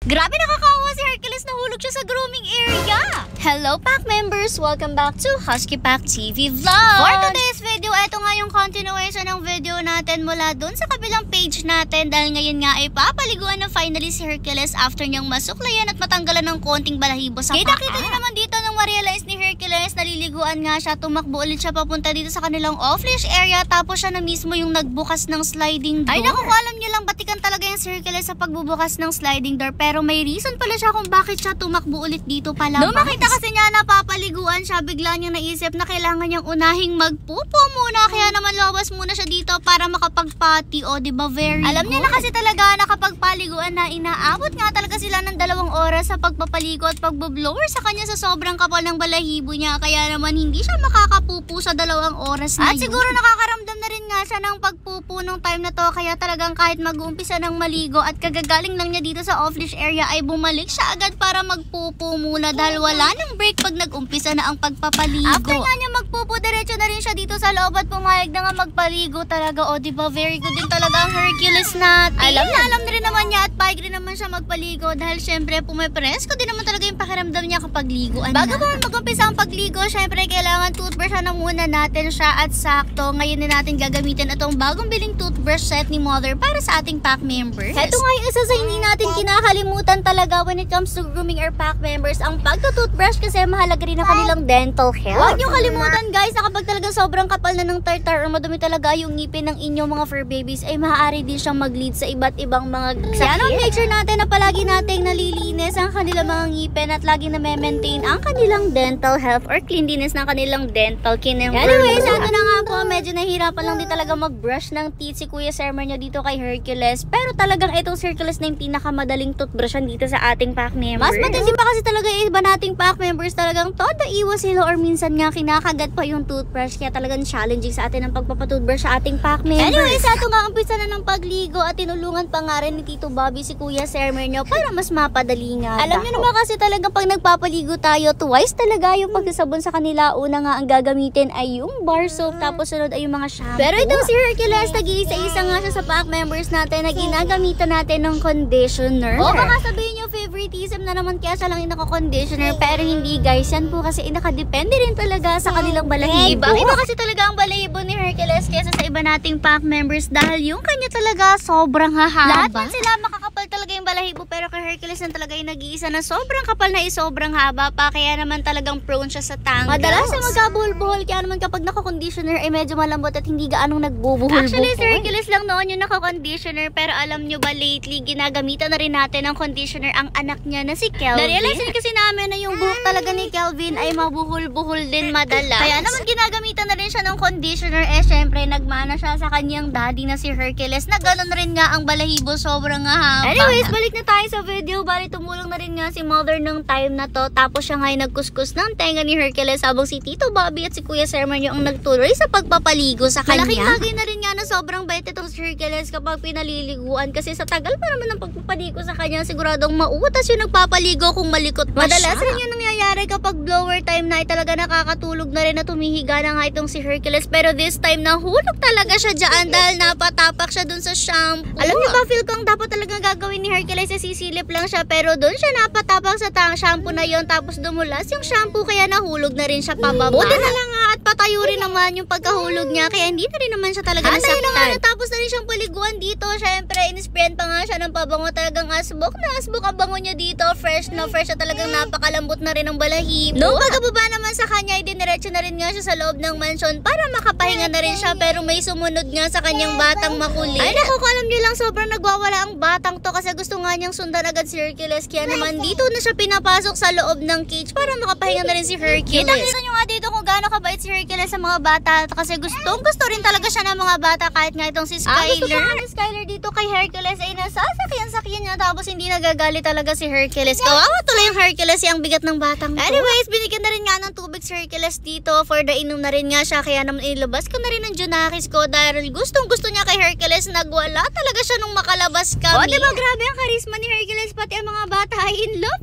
Grabe, nakakawa si Hercules, nahulog siya sa grooming area. Hello pack members! Welcome back to Husky Pack TV Vlog! For today's video, ito nga yung continuation ng video natin mula dun sa kabilang page natin dahil ngayon nga ay papaliguan na finally si Hercules after niyang masuklayan at matanggalan ng konting balahibo sa paa. Kita niyo naman dito nung ma-realize ni Hercules, naliliguan nga siya, tumakbo ulit siya papunta dito sa kanilang off-leash area tapos siya na mismo yung nagbukas ng sliding door. Ay naku, alam niyo lang, batikan talaga yung si Hercules sa pagbubukas ng sliding door pero may reason pala siya kung bakit siya tumakbo ulit dito pala. Nung makita kasi niya na papaliguan siya, bigla niyang naisip na kailangan niyang unahing magpupo muna, kaya naman lumabas muna siya dito para makapagpati. O diba, very alam niya na kasi talaga na kapag paliguan na inaabot nga talaga sila ng 2 oras sa pagpapaligo at pagboblower sa kanya sa sobrang kapal ng balahibo niya, kaya naman hindi siya makakapupo sa 2 oras na yun. At siguro nakakaramdam na rin nga siya ng pagpupo nung time na to, kaya talagang kahit mag-uumpisa ng maligo at kagagaling lang niya dito sa off-leash area ay bumalik siya agad para magpupo muna dahil wala nang break pag nag-umpisa na ang pagpapaligo. After nga niya magpupo, diretso na rin siya dito sa loob at pumayag na nga magpaligo talaga. O diba, very good din talaga ang Hercules natin. Alam na rin naman niya at payag rin naman siya magpaligo dahil syempre pumipresko din naman talaga yung pakiramdam niya kapag liguan na. Bago pa mag-umpisa ang pagligo, syempre kailangan toothbrush na muna natin siya at sakto. Ngayon na natin gagamitin itong bagong biling toothbrush set ni Mother para sa ating pack members. Ito nga yung isa sa hindi natin kinakalimutan talaga when it comes to grooming our pack members, ang pagto-toothbrush kasi mahalaga rin ang kanilang dental health. Huwag niyo kalimutan guys na kapag talagang sobrang kapal na ng tartar or madumi talaga yung ngipin ng inyong mga fur babies ay maaari din siyang mag-lead sa iba't ibang mga sakit. Kaya make sure natin na palagi nating nalilinis ang kanilang mga ngipin at lagi na maintain ang kanilang dental health or cleanliness ng kanilang dental kinembro. Anyways, ito na nga po, medyo nahihirapan lang din talaga mag-brush ng teeth si Kuya Sermer niya dito kay Hercules, pero talagang itong Hercules na yung pinakamadaling toothbrushan dito sa ating pack members. Mas matindi pa kasi talaga yung iba nating pack members, talagang todo iwas sila or minsan nga kinakagat pa yung toothbrush, kaya talagang challenging sa atin ang pagpapatoothbrush sa ating pack members. Anyways, ito nga umpisa na ng pagligo at tinulungan pa nga rin ni Tito Bobby si Kuya Sermer niyo para mas mapadali nga. Alam niyo naman kasi talaga pag nagpapaligo tayo, twice talaga yung pagsasabon sa kanila. Una nga ang gagamitin ay yung bar soap, tapos sunod ay yung mga shampoo. Pero itong si Hercules, nag-iisa-isa nga siya sa pack members natin na ginagamitan natin ng conditioner. O baka sabihin nyo favoritism na naman kaya siya lang yung naka-conditioner, pero hindi guys, yan po kasi nakadepende rin talaga sa kanilang balahibo. Iba kasi talaga ang balahibo ni Hercules kaysa sa iba nating pack members dahil yung kanya talaga sobrang hahaba. Lahat man sila makakapal talaga yung balahibo, pero kay Hercules na talaga yung nag-iisa na sobrang kapal na sobrang haba pa, kaya naman talagang prone siya sa tangles. Madalas na magkabuhol-buhol, kaya naman kapag naka-conditioner ay medyo malambot at hindi gaanong nagbubuhol-buhol. Actually, si Hercules lang noon yung naka-conditioner, pero alam nyo ba lately, ginagamitan na rin natin ng conditioner ang anak niya na si Kelvin. Na-realize din kasi namin na yung buhok talaga ni Kelvin ay mabuhol-buhol din madalas. Kaya naman ginagamitan na rin siya ng conditioner. Syempre nagmana siya sa kanyang daddy na si Hercules na gano'n rin nga ang balahibo, sobrang haba. Anyways, balik na tayo sa video. Bali tumulong na rin nga si Mother ng time na to, tapos siya nga nagkuskus ng tenga ni Hercules habang si Tito Bobby at si Kuya Sermer yung nagtuloy sa pagpapaligo sa kanya. Malaking bagay na rin nga na sobrang bait itong si Hercules kapag pinaliliguan kasi sa tagal pa naman ng pagpapaligo sa kanya, siguradong mauutas yung nagpapaligo kung malikot pa siya. Madalas rin yung nangyayari kapag blower time na ay talaga nakakatulog na rin na tumihiga na nga itong si Hercules, pero this time nahulog talaga siya dyan dahil napatapak siya dun sa shampoo. Alam niyo ba, feel kong dapat talagang gagawin ni Hercules na sisilip lang siya, pero dun siya napatapak sa shampoo na yon, tapos dumulas yung shampoo kaya nahulog na rin siya pababa. Buti na lang nga at patayo rin naman yung pagkahulog niya, kaya hindi na rin naman siya talaga nasaktan. Na nga, natapos na rin siyang paliguan dito. Syempre, in-sprayan pa nga siya ng pabango, talagang asbok na asbok ang bango niya dito. Fresh na fresh siya, talagang napakalambot na rin ang balahibo. Nung pagkababa naman sa kanya, idiniretso na rin nga siya sa loob ng mansion para makapahinga na rin siya, pero may sumunod nga sa kanyang batang makulit. Ay naku, alam niyo lang, sobrang nagwawala ang batang to kasi gusto nga niyang sundan agad si Hercules, kaya naman dito na siya pinapasok sa loob ng cage para makapahinga na rin si Hercules. Kita nyo nga dito kung gaano kabait si Hercules sa mga bata kasi gusto rin talaga siya ng mga bata, kahit nga itong si Skyler. Gusto nga ni Skyler dito kay Hercules ay nasasakyan niya, tapos hindi nagagali talaga si Hercules. Kawawa tuloy yung Hercules, yung bigat ng batang to. Anyways, binigyan na rin nga ng tubig si Hercules dito for the inom na rin nga siya, kaya naman ilabas ko na rin ng Junakis ko dahil gusto niya kay Hercules, nagwala talaga siya nung makalabas kami. O diba, grabe ang karisma ni Hercules, pati ang mga bata ay in love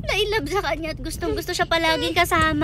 sa kanya at gusto siya palaging kasama.